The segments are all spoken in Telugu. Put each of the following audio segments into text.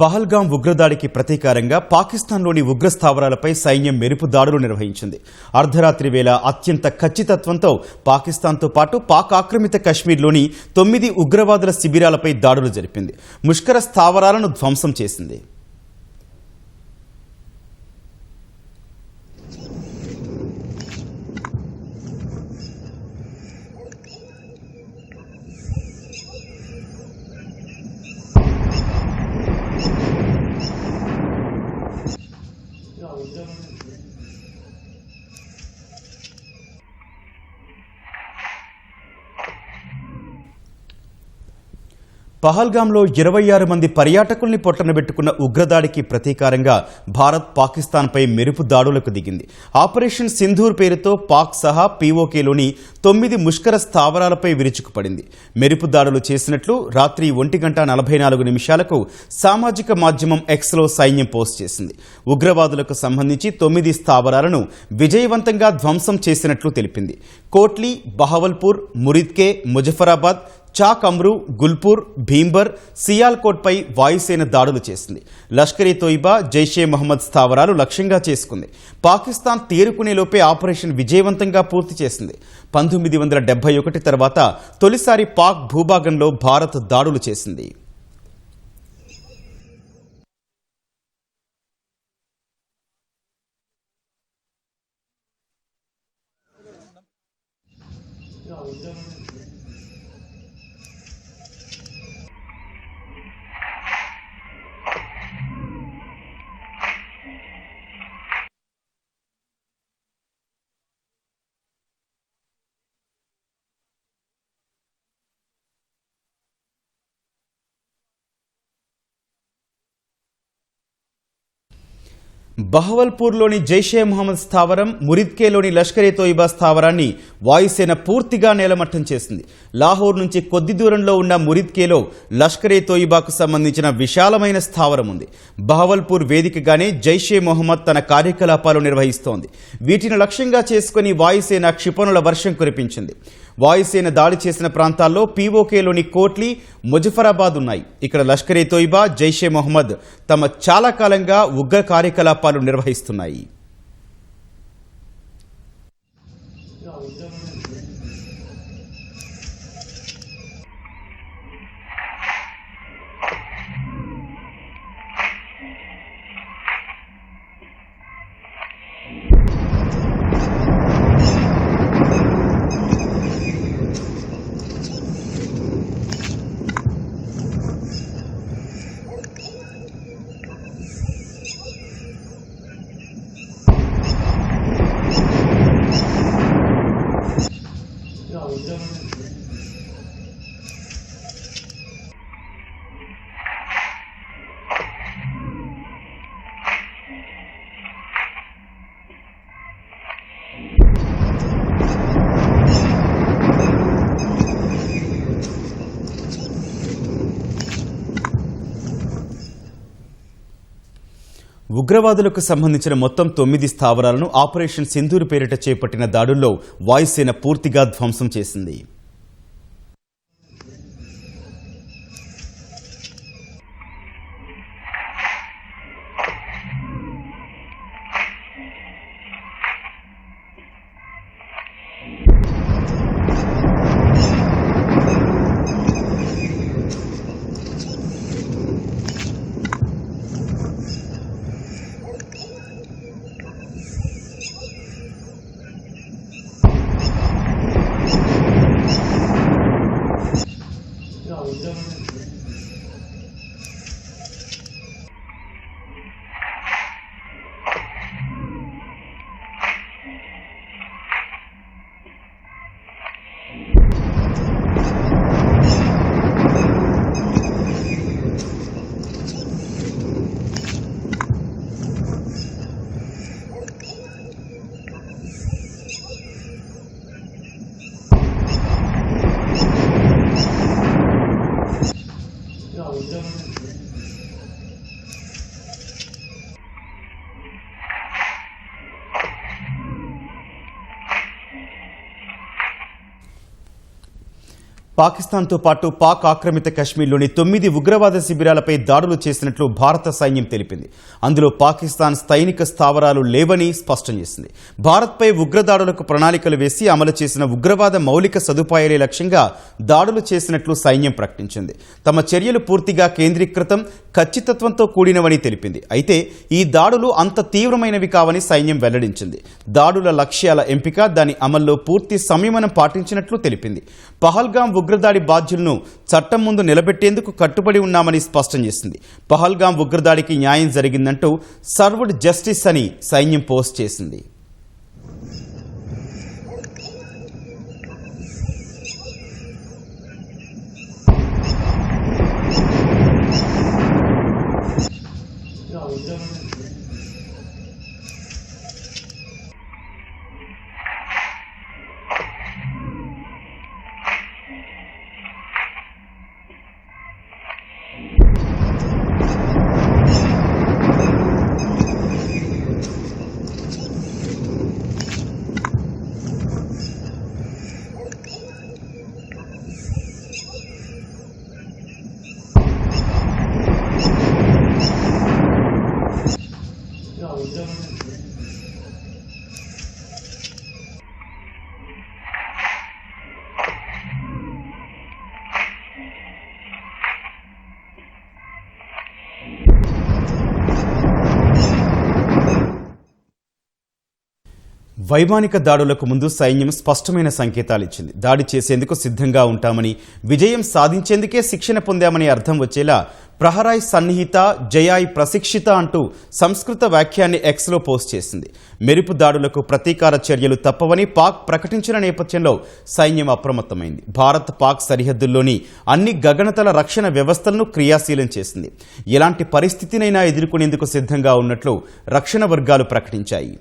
పహల్గాం ఉగ్రదాడికి ప్రతీకారంగా పాకిస్తాన్లోని ఉగ్ర స్థావరాలపై సైన్యం మెరుపు దాడులు నిర్వహించింది. అర్ధరాత్రి వేళ అత్యంత ఖచ్చితత్వంతో పాకిస్తాన్తో పాటు పాక్ ఆక్రమిత కశ్మీర్లోని 9 ఉగ్రవాదుల శిబిరాలపై దాడులు జరిపింది. ముష్కర స్థావరాలను ధ్వంసం చేసింది. పహల్గాంలో 26 మంది పర్యాటకుల్ని పొట్టనబెట్టుకున్న ఉగ్రదాడికి ప్రతీకారంగా భారత్ పాకిస్తాన్పై మెరుపు దాడులకు దిగింది. ఆపరేషన్ సింధూర్ పేరుతో పాక్ సహా పీఓకేలోని 9 ముష్కర స్థావరాలపై విరుచుకుపడింది. మెరుపు దాడులు చేసినట్లు రాత్రి 1:44 సామాజిక మాధ్యమం ఎక్స్లో సైన్యం పోస్ట్ చేసింది. ఉగ్రవాదులకు సంబంధించి 9 స్థావరాలను విజయవంతంగా ధ్వంసం చేసినట్లు తెలిపింది. కోట్లీ, బహవల్పూర్, మురిద్కే, ముజఫరాబాద్, చాక్ అమ్రు, గుల్పూర్, భీంబర్, సియాల్కోట్పై వాయుసేన దాడులు చేసింది. లష్కర్-ఇ తోయిబా, జైషే మహమ్మద్ స్థావరాలు లక్ష్యంగా చేసుకుంది. పాకిస్తాన్ తేరుకునేలోపే ఆపరేషన్ విజయవంతంగా పూర్తి చేసింది. 1971 తర్వాత తొలిసారి పాక్ భూభాగంలో భారత్ దాడులు చేసింది. బహవల్పూర్లోని జైషే మహమ్మద్ స్థావరం, మురిద్కేలోని లష్కర్-ఇ తోయిబా స్థావరాన్ని వాయుసేన పూర్తిగా నేలమట్టం చేసింది. లాహోర్ నుంచి కొద్ది దూరంలో ఉన్న మురిద్కేలో లష్కర్-ఇ తోయిబాకు సంబంధించిన విశాలమైన స్థావరం ఉంది. బహవల్పూర్ వేదికగానే జైషే మొహమ్మద్ తన కార్యకలాపాలు నిర్వహిస్తోంది. వీటిని లక్ష్యంగా చేసుకుని వాయుసేన క్షిపణుల వర్షం కురిపించింది. వాయుసేన దాడి చేసిన ప్రాంతాల్లో పీఓకేలోని కోట్లీ, ముజఫరాబాద్ ఉన్నాయి. ఇక్కడ లష్కర్-ఇ తోయిబా, జైషే మొహమ్మద్ తమ చాలా కాలంగా ఉగ్ర కార్యకలాపాలు నిర్వహిస్తున్నాయి. ఉగ్రవాదులకు సంబంధించిన మొత్తం 9 స్థావరాలను ఆపరేషన్ సింధూర్ పేరిట చేపట్టిన దాడుల్లో వాయుసేన పూర్తిగా ధ్వంసం చేసింది. పాకిస్తాన్తో పాటు పాక్ ఆక్రమిత కశ్మీర్లోని 9 ఉగ్రవాద శిబిరాలపై దాడులు చేసినట్లు భారత సైన్యం తెలిపింది. అందులో పాకిస్తాన్ సైనిక స్థావరాలు లేవని స్పష్టం చేసింది. భారత్పై ఉగ్రదాడులకు ప్రణాళికలు వేసి అమలు చేసిన ఉగ్రవాద మౌలిక సదుపాయాలే లక్ష్యంగా దాడులు చేసినట్లు సైన్యం ప్రకటించింది. తమ చర్యలు పూర్తిగా కేంద్రీకృతం, ఖచ్చితత్వంతో కూడినవని తెలిపింది. అయితే ఈ దాడులు అంత తీవ్రమైనవి కావని సైన్యం వెల్లడించింది. దాడుల లక్ష్యాల ఎంపిక, దాని అమల్లో పూర్తి సంయమనం పాటించినట్లు తెలిపింది. పహల్గాం ఉగ్రదాడి బాధ్యులను చట్టం ముందు నిలబెట్టేందుకు కట్టుబడి ఉన్నామని స్పష్టం చేసింది. పహల్గాం ఉగ్రదాడికి న్యాయం జరిగిందంటూ సర్వ్డ్ జస్టిస్ అని సైన్యం పోస్ట్ చేసింది. వైమానిక దాడులకు ముందు సైన్యం స్పష్టమైన సంకేతాలు ఇచ్చింది. దాడి చేసేందుకు సిద్ధంగా ఉంటామని, విజయం సాధించేందుకే శిక్షణ పొందామని అర్థం వచ్చేలా ప్రహరాయ్ సన్నిహిత, జయాయ్ ప్రశిక్షిత అంటూ సంస్కృత వాక్యాన్ని ఎక్స్లో పోస్ట్ చేసింది. మెరుపు దాడులకు ప్రతీకార చర్యలు తప్పవని పాక్ ప్రకటించిన నేపథ్యంలో సైన్యం అప్రమత్తమైంది. భారత్ పాక్ సరిహద్దుల్లోని అన్ని గగనతల రక్షణ వ్యవస్థలను క్రియాశీలం చేసింది. ఎలాంటి పరిస్థితినైనా ఎదుర్కొనేందుకు సిద్ధంగా ఉన్నట్లు రక్షణ వర్గాలు ప్రకటించాయి.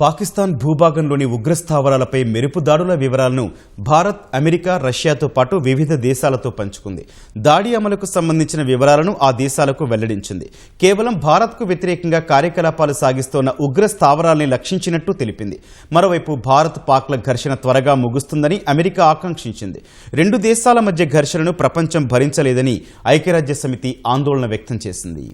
పాకిస్తాన్ భూభాగంలోని ఉగ్రస్థావరాలపై మెరుపు దాడుల వివరాలను భారత్, అమెరికా, రష్యాతో పాటు వివిధ దేశాలతో పంచుకుంది. దాడి అమలుకు సంబంధించిన వివరాలను ఆ దేశాలకు వెల్లడించింది. కేవలం భారత్కు వ్యతిరేకంగా కార్యకలాపాలు సాగిస్తోన్న ఉగ్ర స్థావరాల్ని లక్షించినట్టు తెలిపింది. మరోవైపు భారత్ పాక్ల ఘర్షణ త్వరగా ముగుస్తుందని అమెరికా ఆకాంక్షించింది. రెండు దేశాల మధ్య ఘర్షణను ప్రపంచం భరించలేదని ఐక్యరాజ్య సమితి ఆందోళన వ్యక్తం చేసింది.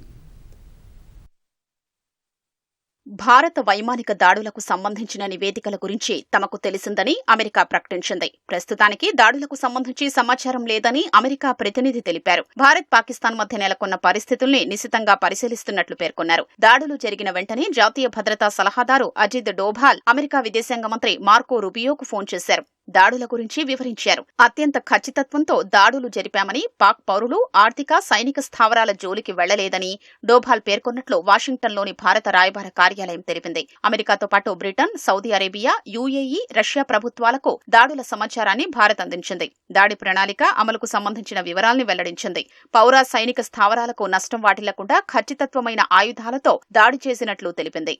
భారత వైమానిక దాడులకు సంబంధించిన నివేదికల గురించి తమకు తెలిసిందని అమెరికా ప్రకటించింది. ప్రస్తుతానికి దాడులకు సంబంధించి సమాచారం లేదని అమెరికా ప్రతినిధి తెలిపారు. భారత్, పాకిస్తాన్ మధ్య నెలకొన్న పరిస్థితుల్ని నిశితంగా పరిశీలిస్తున్నట్లు పేర్కొన్నారు. దాడులు జరిగిన వెంటనే జాతీయ భద్రతా సలహాదారు అజిత్ డోభాల్ అమెరికా విదేశాంగ మంత్రి మార్కో రూబియోకు ఫోన్ చేశారు. దాడుల గురించి వివరించారు. అత్యంత ఖచ్చితత్వంతో దాడులు జరిపామని, పాక్ పౌరులు ఆర్థిక, సైనిక స్థావరాల జోలికి వెళ్లలేదని డోభాల్ పేర్కొన్నట్లు వాషింగ్టన్లోని భారత రాయబార కార్యాలయం తెలిపింది. అమెరికాతో పాటు Britain, Saudi Arabia, UAE, Russia ప్రభుత్వాలకు దాడుల సమాచారాన్ని భారత్ అందించింది. దాడి ప్రణాళిక, అమలుకు సంబంధించిన వివరాల్ని వెల్లడించింది. పౌర, సైనిక స్థావరాలకు నష్టం వాటిల్లకుండా ఖచ్చితత్వమైన ఆయుధాలతో దాడి చేసినట్లు తెలిపింది.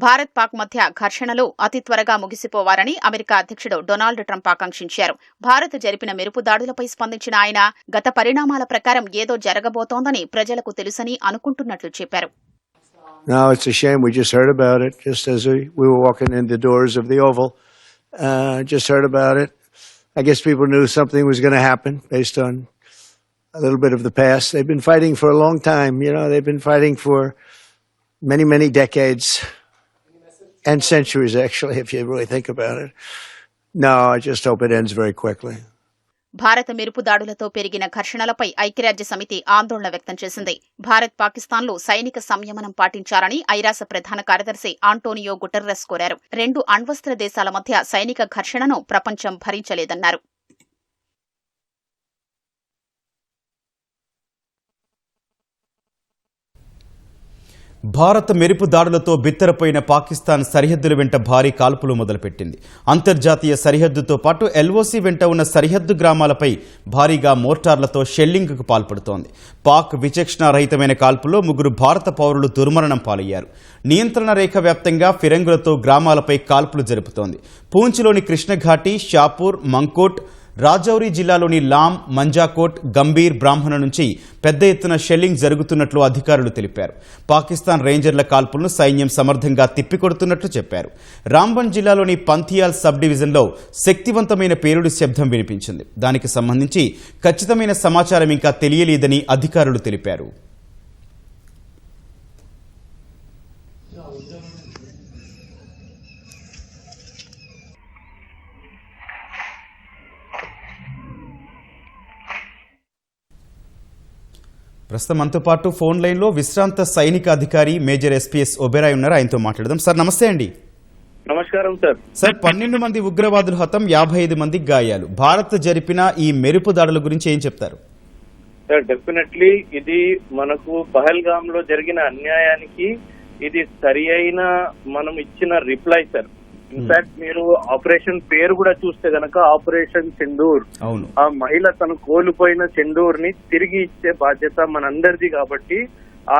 భారత్ పాక్ మధ్య ఘర్షణలు అతి త్వరగా ముగిసిపోవాలని అమెరికా అధ్యక్షుడు డొనాల్డ్ ట్రంప్ ఆకాంక్షించారు. భారత్ జరిపిన మెరుపు దాడులపై స్పందించిన ఆయన గత పరిణామాల ప్రకారం ఏదో జరగబోతోందని ప్రజలకు తెలుసని అనుకుంటున్నట్లు చెప్పారు. No, it's a shame. We just heard about it just as we were walking in the doors of the Oval. Just heard about it. I guess people knew something was going to happen based on a little bit of the past. They've been fighting for a long time. You know, they've been fighting for many, many decades and centuries, actually, if you really think about it. No, I just hope it ends very quickly. భారత మెరుపు దాడులతో పెరిగిన ఘర్షణలపై ఐక్యరాజ్య సమితి ఆందోళన వ్యక్తం చేసింది. భారత్ పాకిస్తాన్లు సైనిక సంయమనం పాటించాలని ఐరాస ప్రధాన కార్యదర్శి ఆంటోనియో గుటెర్రస్ కోరారు. 2 అణ్వస్త్ర దేశాల మధ్య సైనిక ఘర్షణను ప్రపంచం భరించలేదన్నారు. భారత మెరుపు దాడులతో బిత్తరపోయిన పాకిస్తాన్ సరిహద్దుల వెంట భారీ కాల్పులు మొదలుపెట్టింది. అంతర్జాతీయ సరిహద్దుతో పాటు ఎల్ఓసి వెంట ఉన్న సరిహద్దు గ్రామాలపై భారీగా మోర్టార్లతో షెల్లింగ్కు పాల్పడుతోంది. పాక్ విచక్షణారహితమైన కాల్పుల్లో 3 భారత పౌరులు దుర్మరణం పాలయ్యారు. నియంత్రణ రేఖ వ్యాప్తంగా ఫిరంగులతో గ్రామాలపై కాల్పులు జరుపుతోంది. పూంచ్లోని కృష్ణఘాటి, షాపూర్, మంకోట్, రాజౌరి జిల్లాలోని లాం, మంజాకోట్, గంభీర్, బ్రాహ్మణ నుంచి పెద్ద ఎత్తున షెల్లింగ్ జరుగుతున్నట్లు అధికారులు తెలిపారు. పాకిస్తాన్ రేంజర్ల కాల్పులను సైన్యం సమర్థంగా తిప్పికొడుతున్నట్లు చెప్పారు. రాంబన్ జిల్లాలోని పంథియాల్ సబ్ డివిజన్లో శక్తివంతమైన పేలుడు శబ్దం వినిపించింది. దానికి సంబంధించి ఖచ్చితమైన సమాచారం ఇంకా తెలియలేదని అధికారులు తెలిపారు. ప్రస్తుతం మనతో పాటు ఫోన్ లైన్లో విశ్రాంత సైనిక అధికారి మేజర్ ఎస్పీఎస్ ఒబెరాయ్ ఉన్నారు. ఆయనతో మాట్లాడదాం. సార్ నమస్తే అండి. నమస్కారం సార్. సార్ 12 మంది ఉగ్రవాదులు హతం, 55 మంది గాయాలు. భారత్ జరిపిన ఈ మెరుపు దాడుల గురించి ఏం చెప్తారు? సార్ డెఫినెట్లీ ఇది మనకు పహల్గామ్ లో జరిగిన అన్యాయానికి ఇది సరి అయిన మనం ఇచ్చిన రిప్లై సార్. ఇన్ఫాక్ట్ మీరు ఆపరేషన్ పేరు కూడా చూస్తే గనక ఆపరేషన్ సింధూర్. అవును, ఆ మహిళ తను కోల్పోయిన సింధూర్ ని తిరిగి ఇచ్చే బాధ్యత మనందరిది. కాబట్టి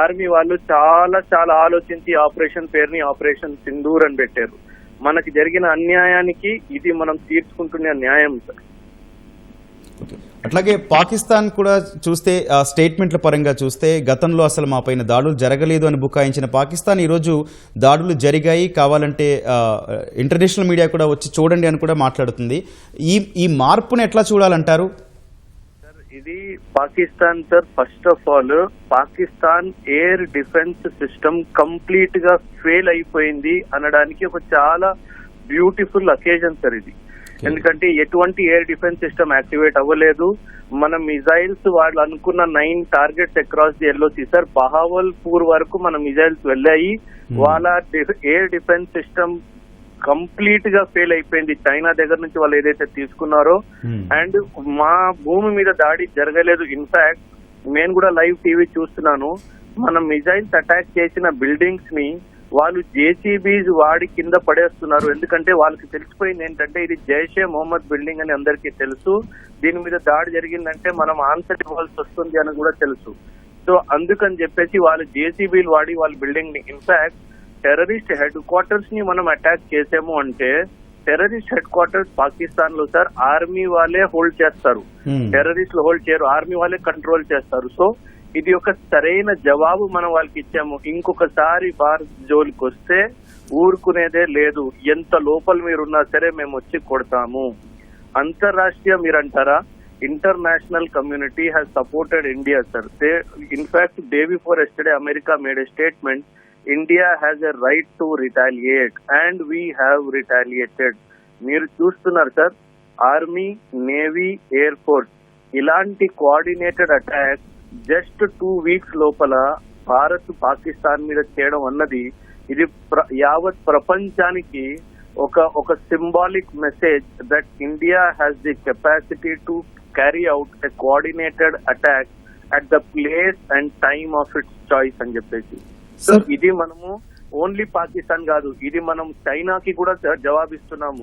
ఆర్మీ వాళ్ళు చాలా చాలా ఆలోచించి ఆపరేషన్ పేరుని ఆపరేషన్ సింధూర్ అని పెట్టారు. మనకి జరిగిన అన్యాయానికి ఇది మనం తీర్చుకుంటున్న న్యాయం సార్. అట్లాగే పాకిస్తాన్ కూడా చూస్తే స్టేట్మెంట్ల పరంగా చూస్తే గతంలో అసలు మా పైన దాడులు జరగలేదు అని బుకాయించిన పాకిస్తాన్ ఈరోజు దాడులు జరిగాయి, కావాలంటే ఇంటర్నేషనల్ మీడియా కూడా వచ్చి చూడండి అని కూడా మాట్లాడుతుంది. ఈ మార్పును ఎట్లా చూడాలంటారు? ఇది Pakistan sir, first of all Pakistan air defence system complete గా ఫెయిల్ అయిపోయింది అనడానికి ఒక చాలా బ్యూటిఫుల్ అకేజన్ సార్ ఇది. ఎందుకంటే ఎటువంటి ఎయిర్ డిఫెన్స్ సిస్టమ్ యాక్టివేట్ అవ్వలేదు. మన మిజైల్స్ వాళ్ళు అనుకున్న 9 targets across the LOC sir, Bahawalpur వరకు మన మిజైల్స్ వెళ్ళాయి. వాళ్ళ ఎయిర్ డిఫెన్స్ సిస్టమ్ కంప్లీట్ గా ఫెయిల్ అయిపోయింది. చైనా దగ్గర నుంచి వాళ్ళు ఏదైతే తీసుకున్నారో. అండ్ మా భూమి మీద దాడి జరగలేదు. ఇన్ఫాక్ట్ నేను కూడా లైవ్ టీవీ చూస్తున్నాను. మన మిజైల్స్ అటాక్ చేసిన బిల్డింగ్స్ ని వాళ్ళు జేసీబీస్ వాడి కింద పడేస్తున్నారు. ఎందుకంటే వాళ్ళకి తెలిసిపోయింది ఏంటంటే ఇది జైషే మొహమ్మద్ బిల్డింగ్ అని అందరికీ తెలుసు. దీని మీద దాడి జరిగిందంటే మనం ఆన్సర్ ఇవ్వాల్సి వస్తుంది అని కూడా తెలుసు. సో అందుకని చెప్పేసి వాళ్ళు జేసీబీలు వాడి వాళ్ళ బిల్డింగ్ ని, ఇన్ఫాక్ట్ టెర్రరిస్ట్ హెడ్ క్వార్టర్స్ ని మనం అటాక్ చేసాము అంటే టెర్రరిస్ట్ హెడ్ క్వార్టర్స్ పాకిస్తాన్ లో సార్ ఆర్మీ వాళ్ళే హోల్డ్ చేస్తారు. టెర్రరిస్టులు హోల్డ్ చేయరు, ఆర్మీ వాళ్ళే కంట్రోల్ చేస్తారు. సో ఇది ఒక సరైన జవాబు మనం వాళ్ళకి ఇచ్చాము. ఇంకొకసారి భారత్ జోలికి వస్తే ఊరుకునేదే లేదు. ఎంత లోపల మీరున్నా సరే మేము వచ్చి కొడతాము. అంతర్రాష్ట్రీయ మీరంటారా, international community has supported India sir. In fact day before yesterday America made a statement, India has a right to retaliate and we have retaliated. మీరు చూస్తున్నారు sir, army, navy, air force ఇలాంటి కోఆర్డినేటెడ్ అటాక్ జస్ట్ 2 వీక్స్ లోపల భారత్ పాకిస్తాన్ మీద చేయడం అన్నది ఇది యావత్ ప్రపంచానికి ఒక symbolic message that India has the capacity to carry out a coordinated attack at the place and time of it's choice అని చెప్పేసి. సో ఇది మనము ఓన్లీ పాకిస్తాన్ కాదు, ఇది మనం చైనాకి కూడా జవాబిస్తున్నాము.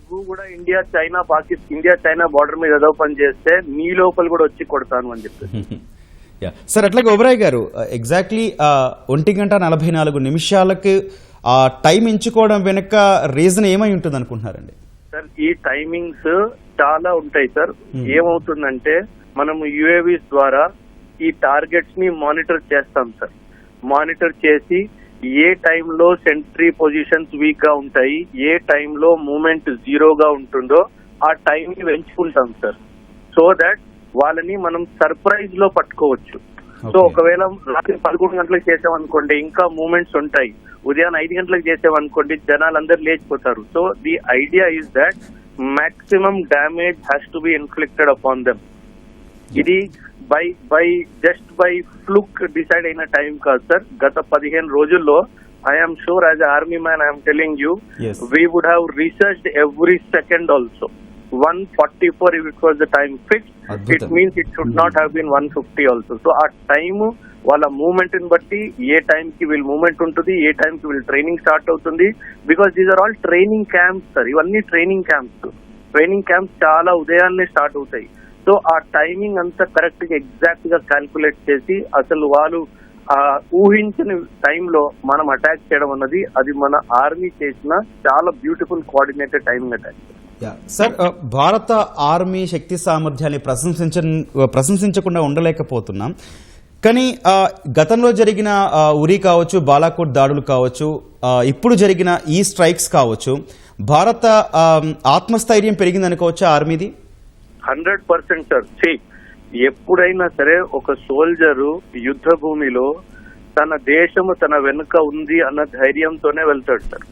నువ్వు కూడా ఇండియా చైనా బార్డర్ మీద ఏదో పని చేస్తే నీ లోపల కూడా వచ్చి కొడతాను అని చెప్పి. సార్ అట్లాగే ఓబరాయ్ గారు ఎగ్జాక్ట్లీ 1:44 ఆ టైం ఎంచుకోవడం వెనుక రీజన్ ఏమై ఉంటుంది అనుకుంటున్నారండి? సార్ ఈ టైమింగ్స్ చాలా ఉంటాయి సార్. ఏమవుతుందంటే మనము యుఏవీస్ ద్వారా ఈ టార్గెట్స్ ని మానిటర్ చేస్తాం సార్. మానిటర్ చేసి ఏ టైంలో సెంట్రీ పొజిషన్స్ వీక్ గా ఉంటాయి, ఏ టైంలో మూమెంట్ జీరోగా ఉంటుందో ఆ టైం ని పెంచుకుంటాం సార్. సో దట్ వాళ్ళని మనం సర్ప్రైజ్ లో పట్టుకోవచ్చు. సో ఒకవేళ రాత్రి 11 గంటలకు చేసామనుకోండి ఇంకా మూమెంట్స్ ఉంటాయి, ఉదయం 5 గంటలకు చేసామనుకోండి జనాలందరూ లేచిపోతారు. So the idea is that maximum damage has to be inflicted upon them. ఇది జస్ట్ బై ఫ్లూక్ డిసైడ్ అయిన టైం కాదు సార్. గత 15 రోజుల్లో I'm sure as army man I'm telling you we would have researched every second also. 144 if it was the time fixed, it means it should not have been 150 also. So ఆ టైమ్ వాళ్ళ మూవ్మెంట్ ని బట్టి ఏ టైం కి వీళ్ళ మూవ్మెంట్ ఉంటుంది, ఏ టైం కి వీళ్ళ ట్రైనింగ్ స్టార్ట్ అవుతుంది. Because these are all training camps sir. ఇవన్నీ ట్రైనింగ్ క్యాంప్స్. ట్రైనింగ్ క్యాంప్స్ చాలా ఉదయాన్నే స్టార్ట్ అవుతాయి. సో ఆ టైమింగ్ అంతా కరెక్ట్ గా ఎగ్జాక్ట్ గా క్యాల్కులేట్ చేసి అసలు వాళ్ళు ఊహించిన టైంలో మనం అటాక్ చేయడం అన్నది అది మన ఆర్మీ చేసిన చాలా beautiful coordinated timing attack. Sir భారత ఆర్మీ శక్తి సామర్థ్యాన్ని ప్రశంసించకుండా ఉండలేకపోతున్నాం. కానీ గతంలో జరిగిన ఉరి కావచ్చు, బాలాకోట్ దాడులు కావచ్చు, ఇప్పుడు జరిగిన ఈ స్ట్రైక్స్ కావచ్చు, భారత ఆత్మస్థైర్యం పెరిగిందనుకోవచ్చా ఆర్మీది? 100% సార్. ఎప్పుడైనా సరే ఒక సోల్జరు యుద్ధ భూమిలో తన దేశము తన వెనుక ఉంది అన్న ధైర్యంతోనే వెళ్తాడు సార్.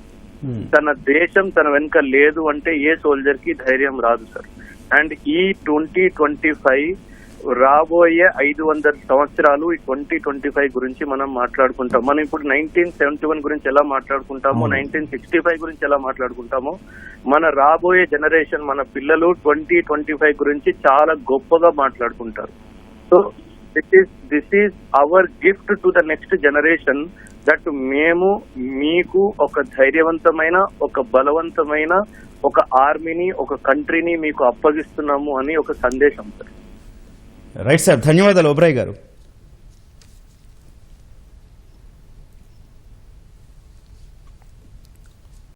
తన దేశం తన వెనుక లేదు అంటే ఏ సోల్జర్ కి ధైర్యం రాదు సార్. అండ్ ఈ 2025 రాబోయే 500 సంవత్సరాలు ఈ 2025 గురించి మనం మాట్లాడుకుంటాం. మనం ఇప్పుడు 1971 గురించి ఎలా మాట్లాడుకుంటామో, 1965 గురించి ఎలా మాట్లాడుకుంటామో, మన రాబోయే జనరేషన్ మన పిల్లలు 2025 గురించి చాలా గొప్పగా మాట్లాడుకుంటారు. So this is our gift to the next generation that మేము మీకు ఒక ధైర్యవంతమైన, ఒక బలవంతమైన ఒక ఆర్మీని, ఒక కంట్రీని మీకు అప్పగిస్తున్నాము అని ఒక సందేశం సార్. రైట్ సార్, ధన్యవాదాలు ఓబరాయ్ గారు.